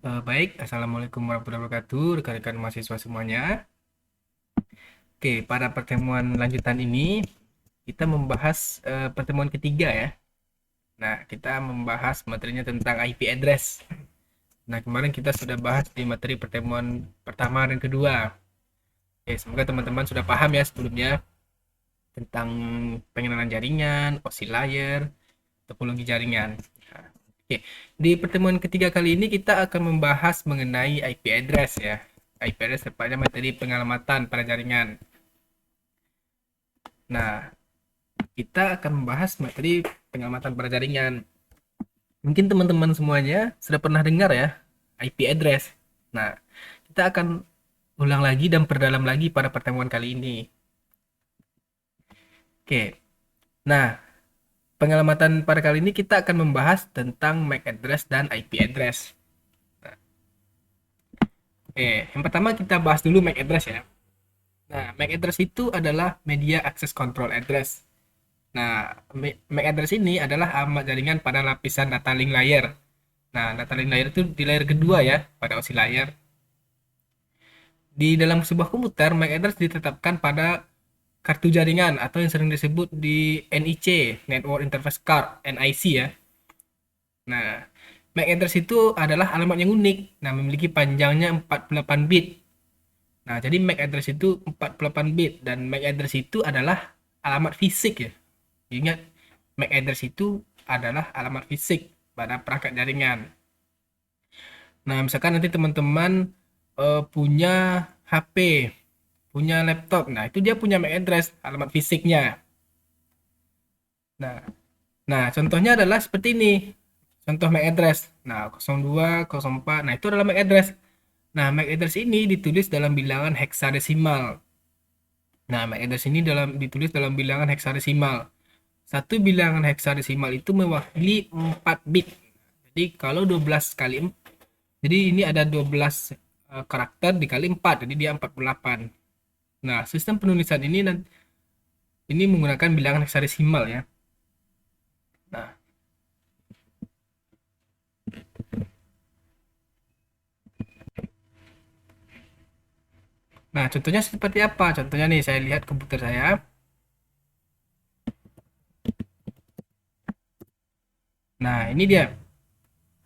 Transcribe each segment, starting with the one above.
Baik, Assalamualaikum warahmatullahi wabarakatuh, rekan-rekan mahasiswa semuanya. Oke, pada pertemuan lanjutan ini kita membahas pertemuan ketiga ya. Nah, kita membahas materinya tentang IP address. Nah, kemarin kita sudah bahas di materi pertemuan pertama dan kedua. Oke, semoga teman-teman sudah paham ya sebelumnya tentang pengenalan jaringan, oscillator, topologi jaringan. Nah, oke, di pertemuan ketiga kali ini kita akan membahas mengenai IP address ya. IP address tepatnya materi pengalamatan pada jaringan. Nah, kita akan membahas materi pengamatan pada jaringan. Mungkin teman-teman semuanya sudah pernah dengar ya, IP address. Nah, kita akan ulang lagi dan perdalam lagi pada pertemuan kali ini. Oke, nah pengamatan pada kali ini kita akan membahas tentang MAC address dan IP address. Oke, yang pertama kita bahas dulu MAC address ya. Nah, MAC address itu adalah Media Access Control Address. Nah, MAC address ini adalah alamat jaringan pada lapisan data link layer. Nah, data link layer itu di layer kedua ya, pada OSI layer. Di dalam sebuah komputer, MAC address ditetapkan pada kartu jaringan atau yang sering disebut di NIC, Network Interface Card, NIC ya. Nah, MAC address itu adalah alamat yang unik. Nah, memiliki panjangnya 48 bit. Nah, jadi MAC address itu 48 bit dan MAC address itu adalah alamat fisik ya. Ingat, MAC address itu adalah alamat fisik pada perangkat jaringan. Nah, misalkan nanti teman-teman punya HP, punya laptop. Nah, itu dia punya MAC address, alamat fisiknya. Nah, contohnya adalah seperti ini. Contoh MAC address. Nah, 02, 04. Nah, itu adalah MAC address. Nah, MAC address ini ditulis dalam bilangan heksadesimal. Nah, MAC address ini ditulis dalam bilangan heksadesimal. Satu bilangan heksadesimal itu mewakili 4 bit. Jadi, kalau 12 kali jadi ini ada 12 karakter dikali 4, jadi dia 48. Nah, sistem penulisan ini menggunakan bilangan heksadesimal ya. Nah, contohnya seperti apa? Contohnya nih, saya lihat komputer saya. Nah, ini dia.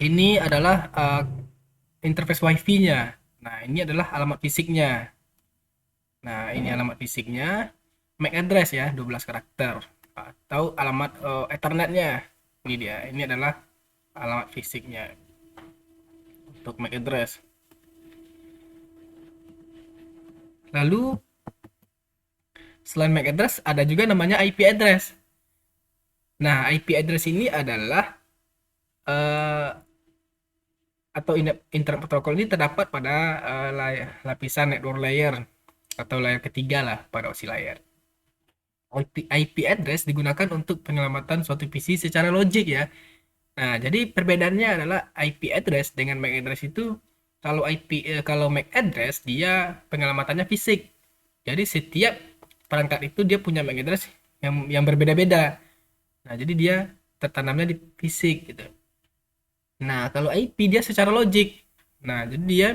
Ini adalah interface WiFi-nya. Nah, ini adalah alamat fisiknya. Nah, ini alamat fisiknya. MAC address ya, 12 karakter. Atau alamat Ethernet-nya. Ini dia. Ini adalah alamat fisiknya untuk MAC address. Lalu selain MAC address ada juga namanya IP address. Nah, IP address ini adalah atau internet protokol ini terdapat pada lapisan network layer atau layer ketiga lah pada OSI layer. IP address digunakan untuk penyelamatan suatu PC secara logik ya. Nah, jadi perbedaannya adalah IP address dengan MAC address itu kalau MAC address dia pengelamatannya fisik. Jadi setiap perangkat itu dia punya MAC address yang berbeda-beda. Nah, jadi dia tertanamnya di fisik gitu. Nah, kalau IP dia secara logik. Nah, jadi dia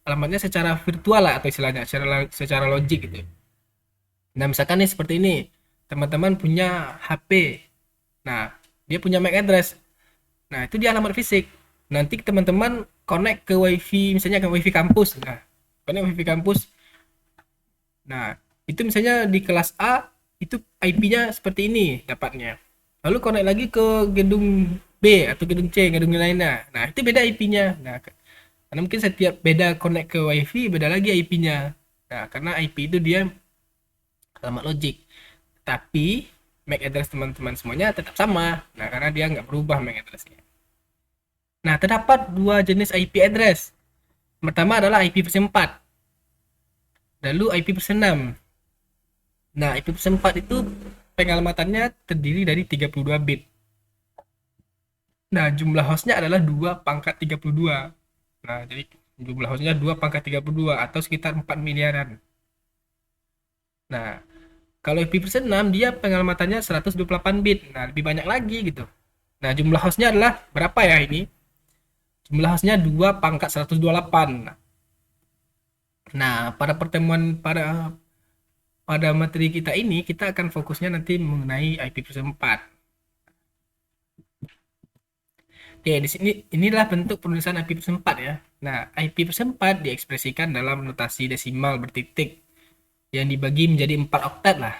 alamatnya secara virtual lah atau istilahnya secara logik gitu. Nah, misalkan nih seperti ini. Teman-teman punya HP. Nah, dia punya MAC address. Nah, itu dia alamat fisik. Nanti teman-teman connect ke WiFi, misalnya ke WiFi kampus. Nah, connect WiFi kampus. Nah, itu misalnya di kelas A, itu IP-nya seperti ini dapatnya. Lalu connect lagi ke gedung B atau gedung C, gedung lainnya. Nah, itu beda IP-nya. Nah, karena mungkin setiap beda connect ke WiFi, beda lagi IP-nya. Nah, karena IP itu dia alamat logik. Tapi MAC address teman-teman semuanya tetap sama. Nah, karena dia nggak berubah MAC address-nya. Nah, terdapat dua jenis IP address. Pertama adalah IP versi 4. Lalu IP versi 6. Nah, IP versi 4 itu pengalamatannya terdiri dari 32 bit. Nah, jumlah hostnya adalah 2 pangkat 32. Nah, jadi jumlah hostnya 2 pangkat 32 atau sekitar 4 miliaran. Nah, kalau IP versi 6 dia pengalamatannya 128 bit. Nah, lebih banyak lagi gitu. Nah, jumlah hostnya adalah berapa ya ini? Jumlah hostnya 2 pangkat 128. Nah, pada pertemuan pada materi kita ini kita akan fokusnya nanti mengenai IP-4. Oke, di sini inilah bentuk penulisan IP-4 ya. Nah, IP-4 diekspresikan dalam notasi desimal bertitik yang dibagi menjadi 4 oktet lah.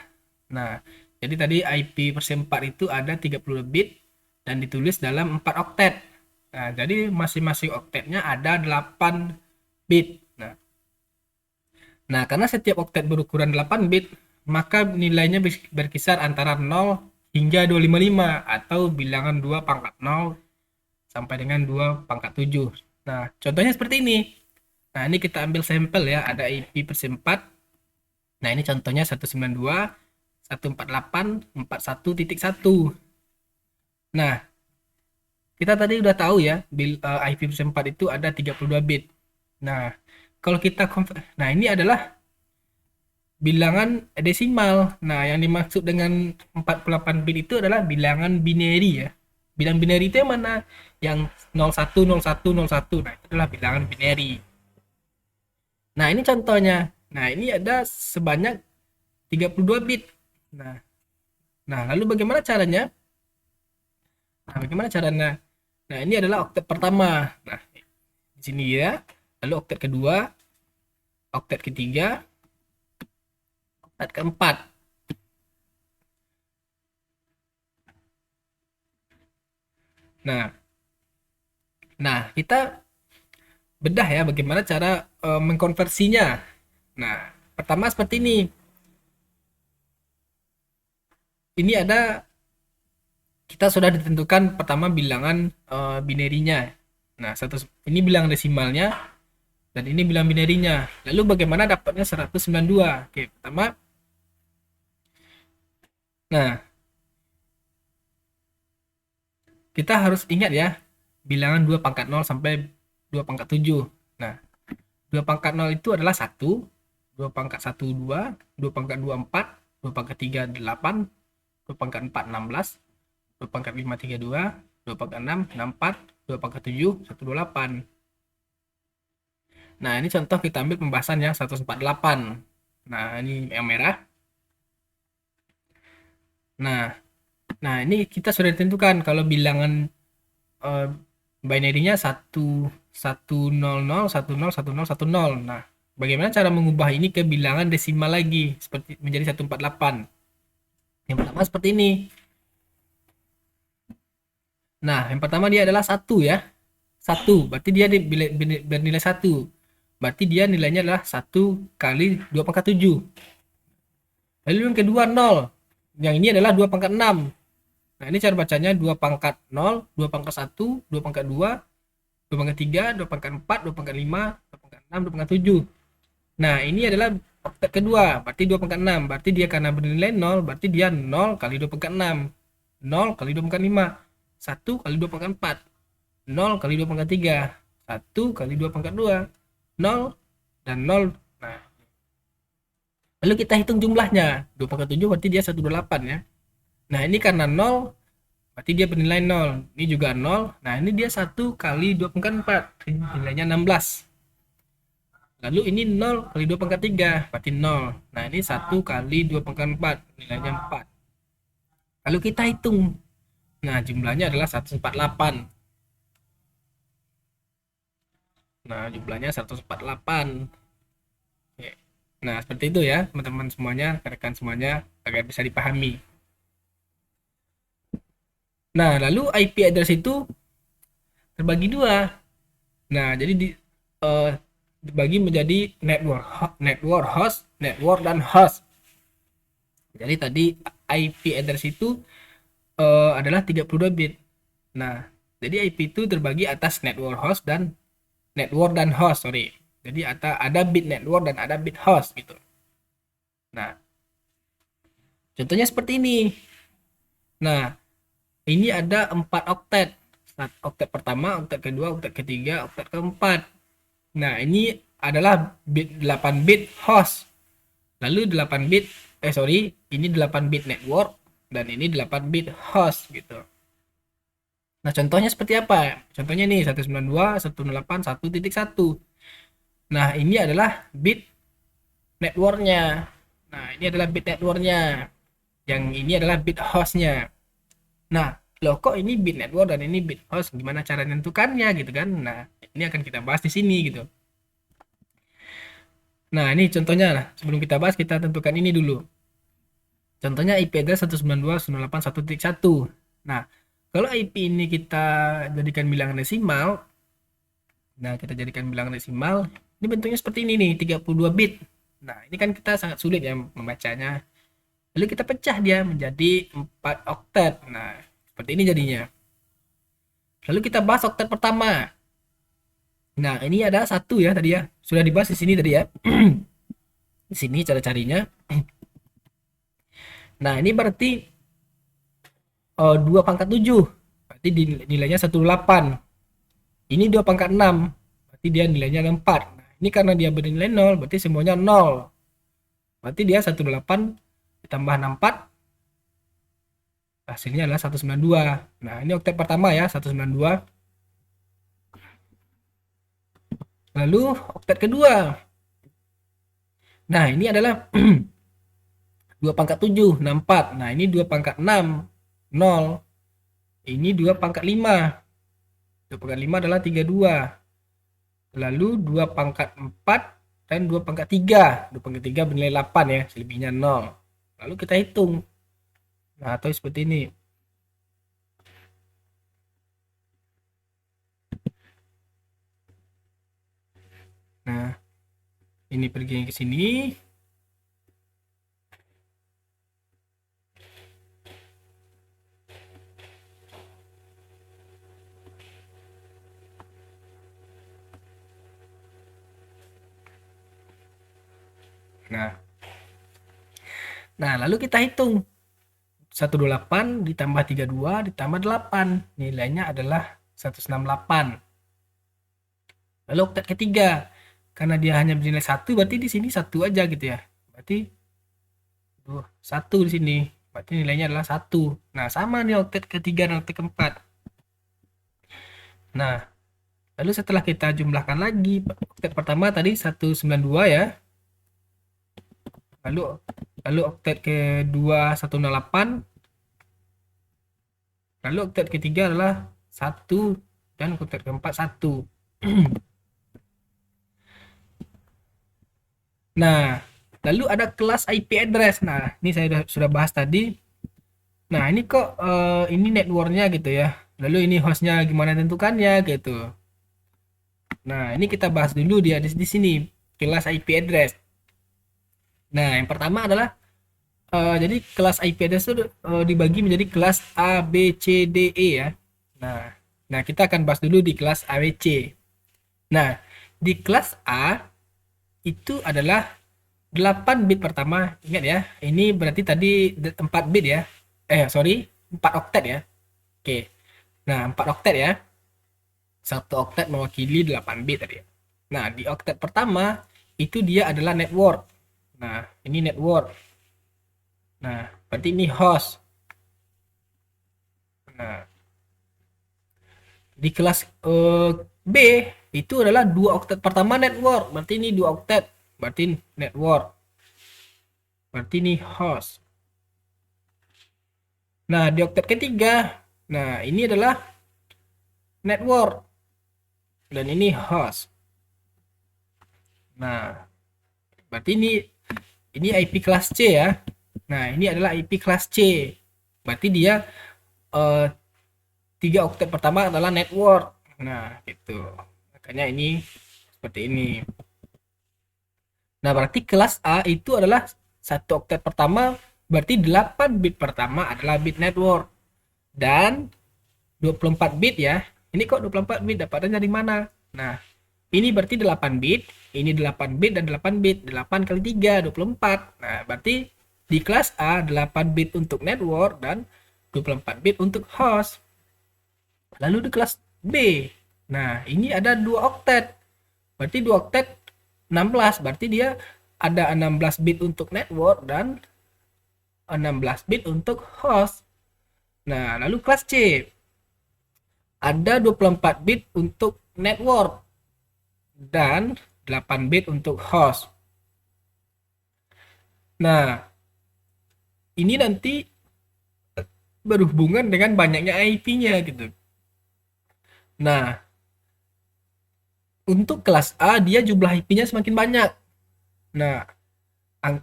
Nah, jadi tadi IP/4 itu ada 30 bit dan ditulis dalam 4 oktet. Nah, jadi masing-masing oktetnya ada 8 bit. Nah, karena setiap oktet berukuran 8 bit, maka nilainya berkisar antara 0 hingga 255 atau bilangan 2 pangkat 0 sampai dengan 2 pangkat 7. Nah, contohnya seperti ini. Nah, ini kita ambil sampel ya, ada IP/4. Nah, ini contohnya 192, 148, 41.1. Nah, kita tadi udah tahu ya, IP/4 itu ada 32 bit. Nah, kalau kita nah ini adalah bilangan desimal. Nah, yang dimaksud dengan 48 bit itu adalah bilangan binary ya. Bilangan binary itu yang mana? Yang 01, 01, 01. Nah, itu adalah bilangan binary. Nah, ini contohnya. Nah, ini ada sebanyak 32 bit. Nah, lalu bagaimana caranya? Nah, bagaimana caranya? Nah, ini adalah oktet pertama. Nah, di sini ya. Lalu oktet kedua, oktet ketiga, oktet keempat. Nah, kita bedah ya bagaimana cara mengkonversinya. Nah, pertama seperti ini. Ini ada kita sudah ditentukan pertama bilangan binarinya. Nah, ini bilangan desimalnya dan ini bilangan binarinya. Lalu bagaimana dapatnya 192? Oke, pertama. Nah, kita harus ingat ya, bilangan 2 pangkat 0 sampai 2 pangkat 7. Nah, 2 pangkat 0 itu adalah 1, 2 pangkat 1, 2, 2 pangkat 2, 4, 2 pangkat 3, 8, 2 pangkat 4, 16, 2 pangkat 5, 32, 2 pangkat 6, 64, 2 pangkat 7, 128. Nah, ini contoh kita ambil pembahasan yang 148. Nah, ini yang merah. Nah, ini kita sudah ditentukan kalau bilangan binary-nya 1 1 0 1 0 1 0 1 0. Nah, bagaimana cara mengubah ini ke bilangan desimal lagi seperti menjadi 148? Yang pertama seperti ini. Nah, yang pertama dia adalah 1 ya. 1, berarti dia bernilai 1. Berarti dia nilainya adalah 1 kali 2 pangkat 7. Lalu yang kedua 0. Yang ini adalah 2 pangkat 6. Nah, ini cara bacanya 2 pangkat 0, 2 pangkat 1, 2 pangkat 2, 2 pangkat 3, 2 pangkat 4, 2 pangkat 5, 2 pangkat 6, 2 pangkat 7. Nah, ini adalah oktet kedua, berarti 2 pangkat 6. Berarti dia karena bernilai 0, berarti dia 0 kali 2 pangkat 6. 0 kali 2 pangkat 5. 1 kali 2 pangkat 4. 0 kali 2 pangkat 3. 1 kali 2 pangkat 2. 0 dan 0. Nah, lalu kita hitung jumlahnya. 2 pangkat 7 berarti dia 128 ya. Nah, ini karena 0, berarti dia bernilai 0. Ini juga 0. Nah, ini dia 1 kali 2 pangkat 4. Nilainya 16. Lalu ini 0 kali 2 pangkat 3. Berarti 0. Nah, ini 1 kali 2 pangkat 4. Nilainya 4. Lalu kita hitung. Nah, jumlahnya adalah 148. Nah, jumlahnya 148. Oke. Nah, seperti itu ya, teman-teman semuanya, rekan semuanya, agar bisa dipahami. Nah, lalu IP address itu terbagi dua. Nah, jadi dibagi menjadi network host, network dan host. Jadi tadi IP address itu adalah 32 bit. Nah, jadi IP itu terbagi atas network host dan host, sorry. Jadi ada bit network dan ada bit host gitu. Nah, contohnya seperti ini. Nah, ini ada 4 oktet. Oktet pertama, oktet kedua, oktet ketiga, oktet keempat. Nah, ini adalah 8 bit host. Lalu 8 bit sorry, ini 8 bit network dan ini 8 bit host gitu. Nah, contohnya seperti apa? Contohnya nih 192.168.1.1. Nah, ini adalah bit networknya. Nah, ini adalah bit networknya. Yang ini adalah bit hostnya. Nah, loh kok ini bit network dan ini bit host? Gimana cara menentukannya gitu kan? Nah, ini akan kita bahas di sini gitu. Nah, ini contohnya lah. Sebelum kita bahas, kita tentukan ini dulu. Contohnya IP address 192.168.1.1. Nah, kalau IP ini kita jadikan bilangan desimal, nah kita jadikan bilangan desimal, ini bentuknya seperti ini nih, 32 bit. Nah, ini kan kita sangat sulit ya membacanya. Lalu kita pecah dia menjadi 4 oktet. Nah, seperti ini jadinya. Lalu kita bahas oktet pertama. Nah, ini ada satu ya tadi ya. Sudah dibahas di sini tadi ya. Di sini cara carinya. Nah, ini berarti 2 pangkat 7. Berarti nilainya 18. Ini 2 pangkat 6. Berarti dia nilainya 4. Nah, ini karena dia bernilai 0, berarti semuanya 0. Berarti dia 18 ditambah 64, hasilnya adalah 192. Nah, ini oktet pertama ya, 192. Lalu oktet kedua. Nah, ini adalah 2 pangkat 7, 64. Nah, ini 2 pangkat 6, 0. Ini 2 pangkat 5. 2 pangkat 5 adalah 32. Lalu 2 pangkat 4 dan 2 pangkat 3. 2 pangkat 3 bernilai 8 ya, selebihnya 0. Lalu kita hitung. Nah, atau seperti ini. Nah, ini pergi ke sini. Nah, lalu kita hitung. 128 ditambah 32 ditambah 8. Nilainya adalah 168. Lalu oktet ketiga. Karena dia hanya bernilai 1, berarti di sini 1 aja gitu ya. Berarti 1 di sini. Berarti nilainya adalah 1. Nah, sama nih oktet ketiga dan oktet keempat. Nah, lalu setelah kita jumlahkan lagi, oktet pertama tadi 192 ya. Lalu oktet kedua 108. Lalu oktet ketiga adalah 1 dan oktet keempat 1. Nah, lalu ada kelas IP address. Nah, ini saya sudah bahas tadi. Nah, ini kok ini networknya gitu ya. Lalu ini hostnya gimana tentukannya gitu. Nah, ini kita bahas dulu dia di sini kelas IP address. Nah, yang pertama adalah jadi kelas IP address itu dibagi menjadi kelas A, B, C, D, E ya. Nah, kita akan bahas dulu di kelas A, B, C. Nah, di kelas A itu adalah 8 bit pertama. Ingat ya, ini berarti tadi 4 bit ya. Sorry, 4 oktet ya. Oke. Nah, 4 oktet ya. Satu oktet mewakili 8 bit tadi. Nah, di oktet pertama itu dia adalah network. Nah, ini network. Nah, berarti ini host. Nah, di kelas B itu adalah 2 oktet pertama network. Berarti ini 2 oktet. Berarti network. Berarti ini host. Nah, di oktet ketiga, nah ini adalah network. Dan ini host. Nah, berarti ini IP kelas C ya. Nah, ini adalah IP kelas C. Berarti dia 3 oktet pertama adalah network. Nah, gitu. Makanya ini seperti ini. Nah, berarti kelas A itu adalah 1 oktet pertama, berarti 8 bit pertama adalah bit network. Dan 24 bit ya. Ini kok 24 bit dapatnya dari mana? Nah, ini berarti 8 bit, ini 8 bit dan 8 bit. 8 kali 3, 24. Nah, berarti di kelas A 8 bit untuk network dan 24 bit untuk host. Lalu di kelas B, nah ini ada 2 oktet. Berarti 2 oktet 16, berarti dia ada 16 bit untuk network dan 16 bit untuk host. Nah, lalu kelas C. Ada 24 bit untuk network dan 8 bit untuk host. Nah, ini nanti berhubungan dengan banyaknya IP-nya gitu. Nah, untuk kelas A dia jumlah IP-nya semakin banyak. Nah,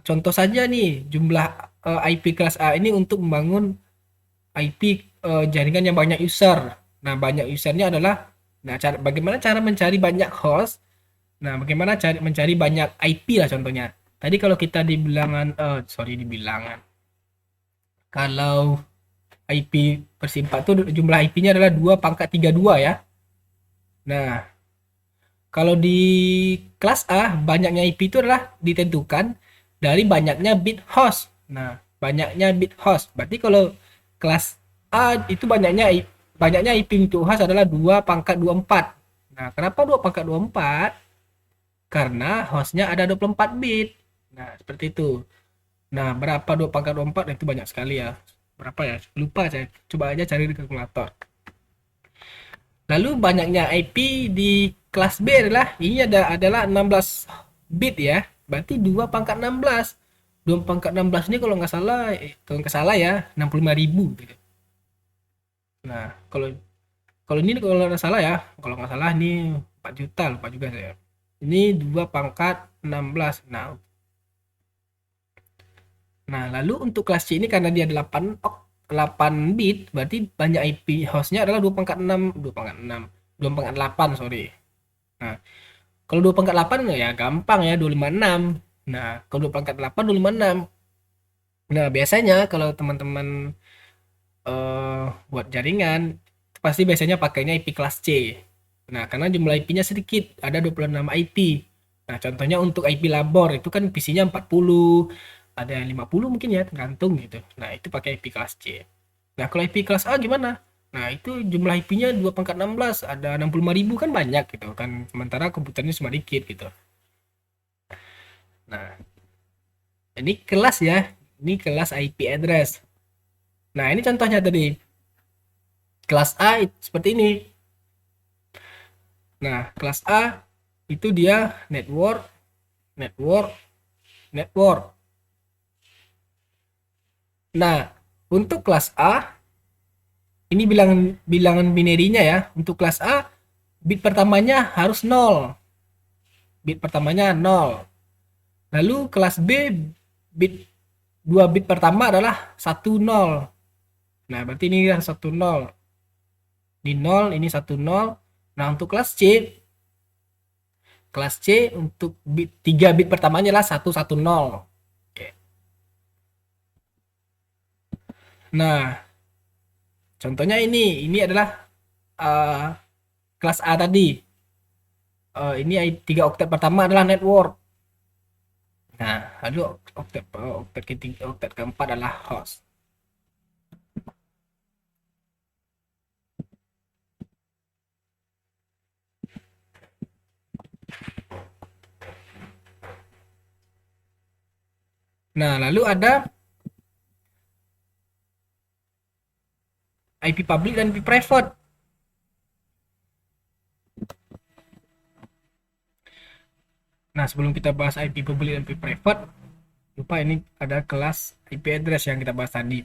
contoh saja nih jumlah IP kelas A ini untuk membangun IP jaringan yang banyak user. Nah, banyak usernya adalah bagaimana cara mencari banyak host. Nah, bagaimana mencari banyak IP lah contohnya. Tadi kalau kita di bilangan sorry di bilangan. Kalau IP persimpat tuh jumlah IP-nya adalah 2 pangkat 32 ya. Nah, kalau di kelas A, banyaknya IP itu adalah ditentukan dari banyaknya bit host. Nah, banyaknya bit host. Berarti kalau kelas A itu banyaknya IP untuk host adalah 2 pangkat 24. Nah, kenapa 2 pangkat 24? Karena hostnya ada 24 bit. Nah, seperti itu. Nah, berapa 2 pangkat 24? Nah, itu banyak sekali ya. Berapa ya? Lupa saya. Coba aja cari di kalkulator. Lalu banyaknya IP di kelas B adalah 16 bit ya. Berarti 2 pangkat 16. 2 pangkat 16 ini kalau nggak salah ya 65.000 gitu. Nah, kalau kalau ini kalau nggak salah ya, kalau nggak salah ini 4 juta lupa juga saya. Ini 2 pangkat 16. Nah, lalu untuk kelas C ini karena dia 8 bit, berarti banyak IP hostnya adalah 2 pangkat 8, sorry. Nah, kalau 2 pangkat 8 ya gampang ya 256. Nah, kalau 2 pangkat 8 256. Nah, biasanya kalau teman-teman buat jaringan pasti biasanya pakainya IP kelas C. Nah, karena jumlah IP-nya sedikit, ada 26 IP. Nah, contohnya untuk IP labor itu kan PC-nya 40, ada yang 50 mungkin ya, tergantung gitu. Nah, itu pakai IP kelas C. Nah, kalau IP kelas A gimana? Nah, itu jumlah IP-nya 2 pangkat 16, ada 65.000 kan banyak gitu kan. Sementara komputernya cuma dikit gitu. Nah, ini kelas ya. Ini kelas IP address. Nah, ini contohnya tadi. Kelas A seperti ini. Nah, kelas A itu dia network, network, network. Nah, untuk kelas A, ini bilangan binarinya ya. Untuk kelas A, bit pertamanya harus 0. Bit pertamanya 0. Lalu kelas B, bit 2 bit pertama adalah 1 0. Nah, berarti ini kan 1 0. Di 0 ini 1 0. Nah, untuk kelas C untuk 3 bit pertamanya adalah 1 1 0. Oke. Nah, contohnya ini adalah uh, kelas A tadi. Ini 3 oktet pertama adalah network. Nah, lalu oktet keempat adalah host. Nah, lalu ada IP public dan IP private. Nah, sebelum kita bahas IP public dan IP private, lupa ini ada kelas IP address yang kita bahas tadi.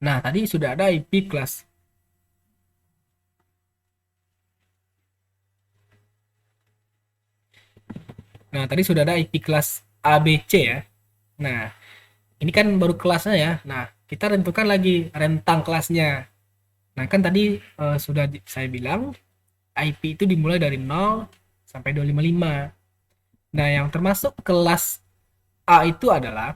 Nah, tadi sudah ada IP kelas. Nah, tadi sudah ada IP kelas ABC ya. Nah, ini kan baru kelasnya ya. Nah, kita tentukan lagi rentang kelasnya. Nah, kan tadi sudah saya bilang IP itu dimulai dari 0 sampai 255. Nah, yang termasuk kelas A itu adalah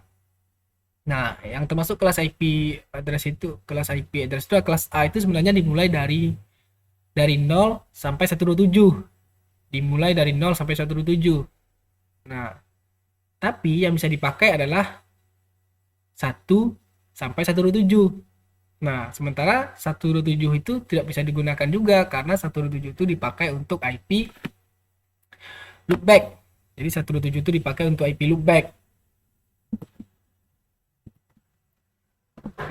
yang termasuk kelas IP address itu, kelas IP address itu kelas A itu sebenarnya dimulai dari 0 sampai 127. Dimulai dari 0 sampai 127. Nah, tapi yang bisa dipakai adalah 1 sampai 127. Nah, sementara 127 itu tidak bisa digunakan juga karena 127 itu dipakai untuk IP loopback. Jadi 127 itu dipakai untuk IP loopback.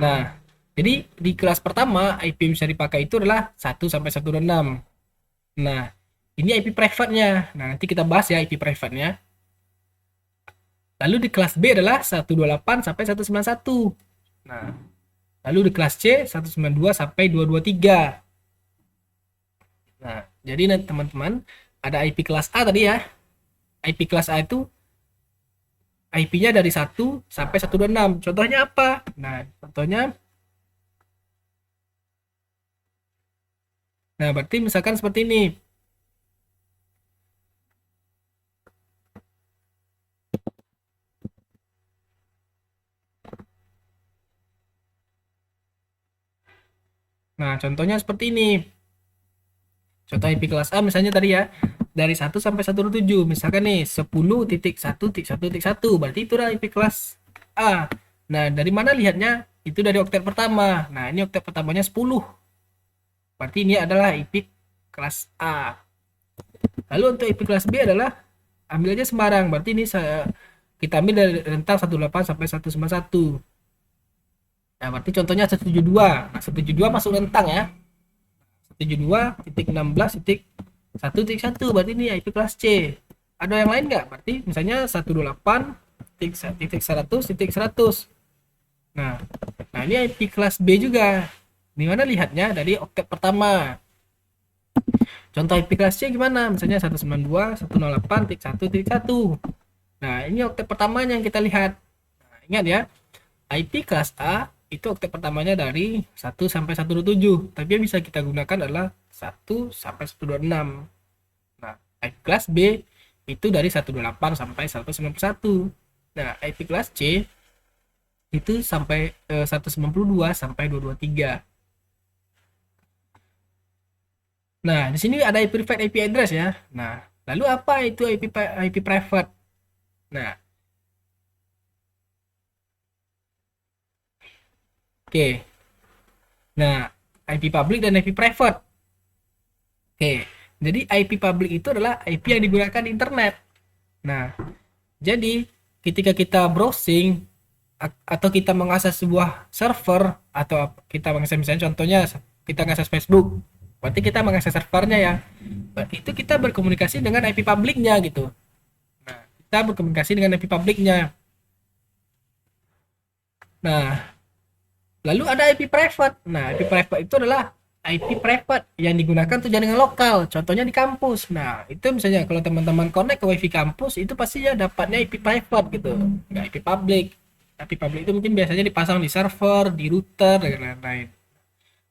Nah, Jadi di kelas pertama IP yang bisa dipakai itu adalah 1 sampai 126. Nah, ini IP private-nya. Nah, nanti kita bahas ya IP private-nya. Lalu di kelas B adalah 128 sampai 191. Nah, lalu di kelas C 192 sampai 223. Nah, jadi nanti teman-teman ada IP kelas A tadi ya. IP kelas A itu IP-nya dari 1 sampai 126. Contohnya apa? Nah, contohnya berarti misalkan seperti ini. Nah, contohnya seperti ini. Contoh IP kelas A misalnya tadi ya, dari 1 sampai 127. Misalkan nih 10.1.1.1. Berarti itu adalah IP kelas A. Nah, dari mana lihatnya? Itu dari oktet pertama. Nah, ini oktet pertamanya 10. Berarti ini adalah IP kelas A. Lalu untuk IP kelas B adalah ambil aja sembarang. Berarti ini kita ambil dari rentang 18 sampai 191. Nah, berarti contohnya 172. Nah, 172 masuk rentang ya. 72.16.1.1. Berarti ini IP kelas C. Ada yang lain nggak? Berarti misalnya 128.100.100. Nah, ini IP kelas B juga. Di mana lihatnya? Dari oktet pertama. Contoh IP kelas C gimana? Misalnya 192.108.1.1. Nah, ini oktet pertamanya yang kita lihat. Nah, ingat ya, IP kelas A itu oktet pertamanya dari 1 sampai 127. Tapi yang bisa kita gunakan adalah 1 sampai 126. Nah, IP kelas B itu dari 128 sampai 191. Nah, IP kelas C itu sampai 192 sampai 223. Nah, di sini ada IP private IP address ya. Nah, lalu apa itu IP private? Nah, oke. Nah, IP public dan IP private. Oke. Jadi IP public itu adalah IP yang digunakan di internet. Nah, jadi ketika kita browsing atau kita mengakses sebuah server atau kita mengakses misalnya contohnya kita mengakses Facebook, berarti kita mengakses servernya ya. Berarti itu kita berkomunikasi dengan IP publiknya gitu. Nah, kita berkomunikasi dengan IP publiknya. Nah, lalu ada IP private. Nah, IP private itu adalah IP private yang digunakan untuk jaringan lokal. Contohnya di kampus. Nah, itu misalnya kalau teman-teman connect ke WiFi kampus, itu pastinya dapatnya IP private gitu, nggak IP public. IP public itu mungkin biasanya dipasang di server, di router, dan lain-lain.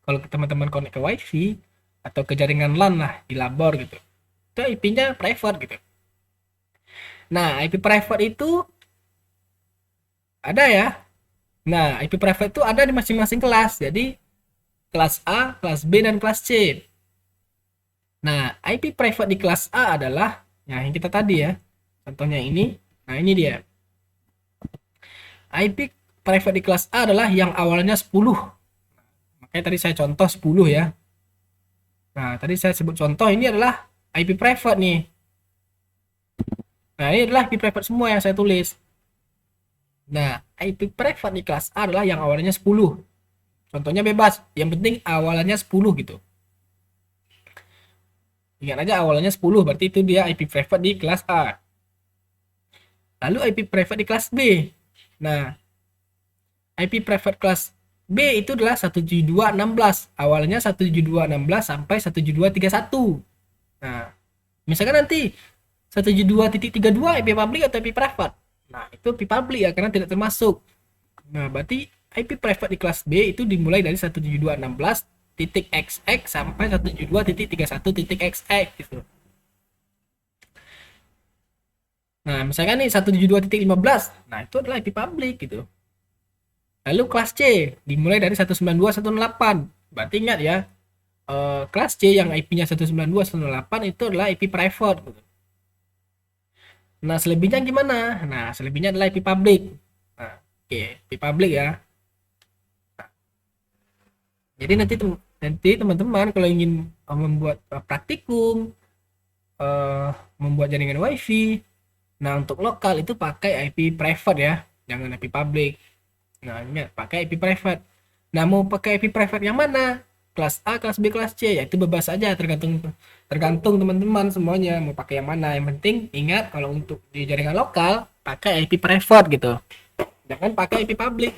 Kalau teman-teman connect ke WiFi atau ke jaringan LAN lah di labor gitu, itu IP-nya private gitu. Nah, IP private itu ada ya. Nah, IP private itu ada di masing-masing kelas. Jadi kelas A, kelas B, dan kelas C. Nah, IP private di kelas A adalah yang kita tadi ya. Contohnya ini. Nah, ini dia. IP private di kelas A adalah yang awalnya 10. Makanya tadi saya contoh 10 ya. Nah, tadi saya sebut contoh ini adalah IP private nih. Nah, ini adalah IP private semua yang saya tulis. Nah, IP private di kelas A adalah yang awalnya 10. Contohnya bebas, yang penting awalannya 10 gitu. Ingat aja awalnya 10, berarti itu dia IP private di kelas A. Lalu IP private di kelas B. Nah, IP private kelas B itu adalah 172.16. Awalnya 172.16 sampai 172.31. Nah, misalkan nanti 172.32 IP public atau IP private. Nah, itu IP public ya karena tidak termasuk. Nah, berarti IP private di kelas B itu dimulai dari 172.16.xx sampai 172.31.xx gitu. Nah, misalkan nih 172.15. Nah, itu adalah IP public gitu. Lalu kelas C dimulai dari 192.168. Berarti ingat ya, kelas C yang IP-nya 192.168 itu adalah IP private gitu. Nah, selebihnya gimana? Nah, selebihnya adalah IP public. Nah, oke, IP public ya. Jadi nanti teman-teman kalau ingin membuat praktikum, membuat jaringan WiFi, nah untuk lokal itu pakai IP private ya, jangan IP public. Nah, ingat pakai IP private. Nah, mau pakai IP private yang mana? Kelas A, kelas B, kelas C, ya itu bebas aja, tergantung tergantung teman-teman semuanya mau pakai yang mana. Yang penting ingat kalau untuk di jaringan lokal pakai IP private gitu. Jangan pakai IP public.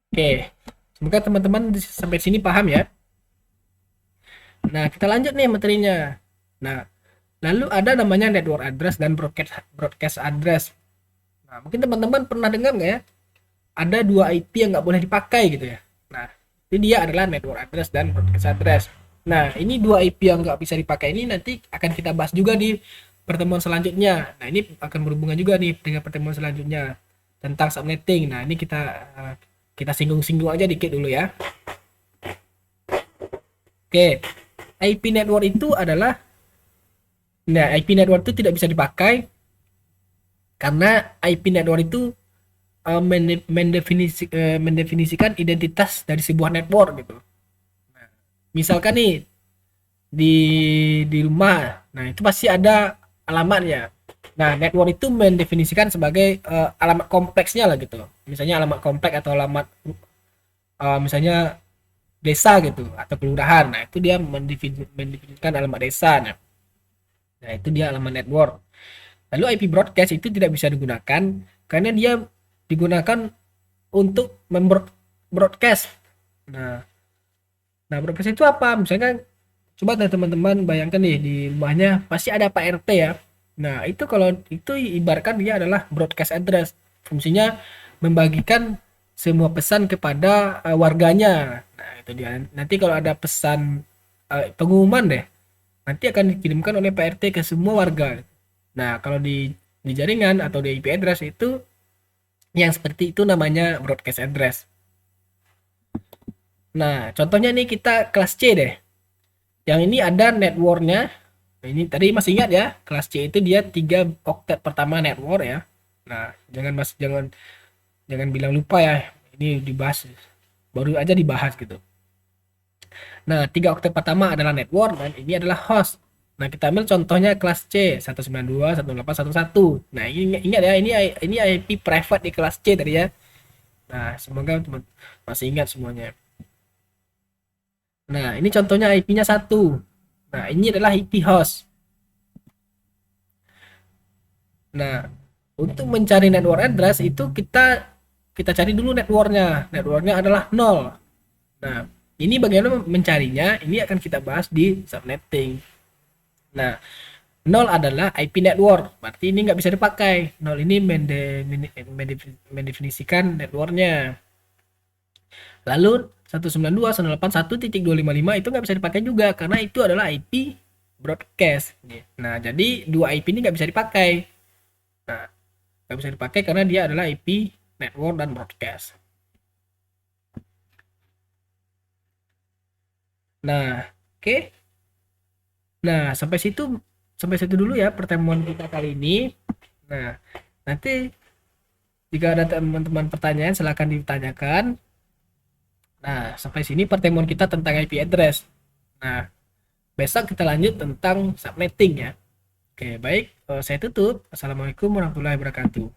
Oke, semoga teman-teman sampai sini paham ya. Nah, kita lanjut nih materinya. Nah, lalu ada namanya network address dan broadcast address. Nah, mungkin teman-teman pernah dengar nggak ya? Ada dua IP yang nggak boleh dipakai gitu ya. Nah, ini dia adalah network address dan broadcast address. Nah, ini dua IP yang nggak bisa dipakai ini nanti akan kita bahas juga di pertemuan selanjutnya. Nah, ini akan berhubungan juga nih dengan pertemuan selanjutnya tentang subnetting. Nah, ini kita singgung-singgung aja dikit dulu ya. Oke, IP network itu adalah, nah IP network itu tidak bisa dipakai karena IP network itu mendefinisikan identitas dari sebuah network gitu. Misalkan nih di rumah, nah itu pasti ada alamatnya. Nah, network itu mendefinisikan sebagai alamat kompleksnya lah gitu. Misalnya alamat kompleks atau alamat misalnya desa gitu atau kelurahan. Nah, itu dia mendefinisikan alamat desa. Nah, itu dia alamat network. Lalu IP broadcast itu tidak bisa digunakan karena dia digunakan untuk broadcast. Nah, broadcast itu apa? Misalkan coba deh teman-teman bayangkan nih di rumahnya pasti ada Pak RT ya. Nah, itu kalau itu ibaratkan dia adalah broadcast address. Fungsinya membagikan semua pesan kepada warganya. Nah, itu dia. Nanti kalau ada pesan pengumuman deh, nanti akan dikirimkan oleh Pak RT ke semua warga. Nah, kalau di jaringan atau di IP address itu yang seperti itu namanya broadcast address. Nah, contohnya nih kita kelas C deh. Yang ini ada networknya. Nah, ini tadi masih ingat ya, kelas C itu dia 3 oktet pertama network ya. Nah, jangan bilang lupa ya. Ini dibahas baru aja dibahas gitu. Nah, 3 oktet pertama adalah network dan ini adalah host. Nah, kita ambil contohnya kelas C 192.168.1.1. Nah, ini ingat ya, ini IP private di kelas C tadi ya. Nah, semoga teman masih ingat semuanya. Nah, ini contohnya IP-nya 1. Nah, ini adalah IP host. Nah, untuk mencari network address itu kita kita cari dulu networknya. Networknya adalah 0. Nah, ini bagaimana mencarinya? Ini akan kita bahas di subnetting. Nah, 0 adalah IP network. Berarti ini nggak bisa dipakai. 0 ini mendefinisikan networknya. Lalu 192.168.1.255 itu nggak bisa dipakai juga karena itu adalah IP broadcast. Nah, jadi dua IP ini nggak bisa dipakai. Nah, nggak bisa dipakai karena dia adalah IP network dan broadcast. Nah, oke. Nah, sampai situ dulu ya pertemuan kita kali ini. Nah, nanti jika ada teman-teman pertanyaan silahkan ditanyakan. Nah, sampai sini pertemuan kita tentang IP address. Nah, besok kita lanjut tentang subnetting ya. Oke, baik. Saya tutup. Assalamualaikum warahmatullahi wabarakatuh.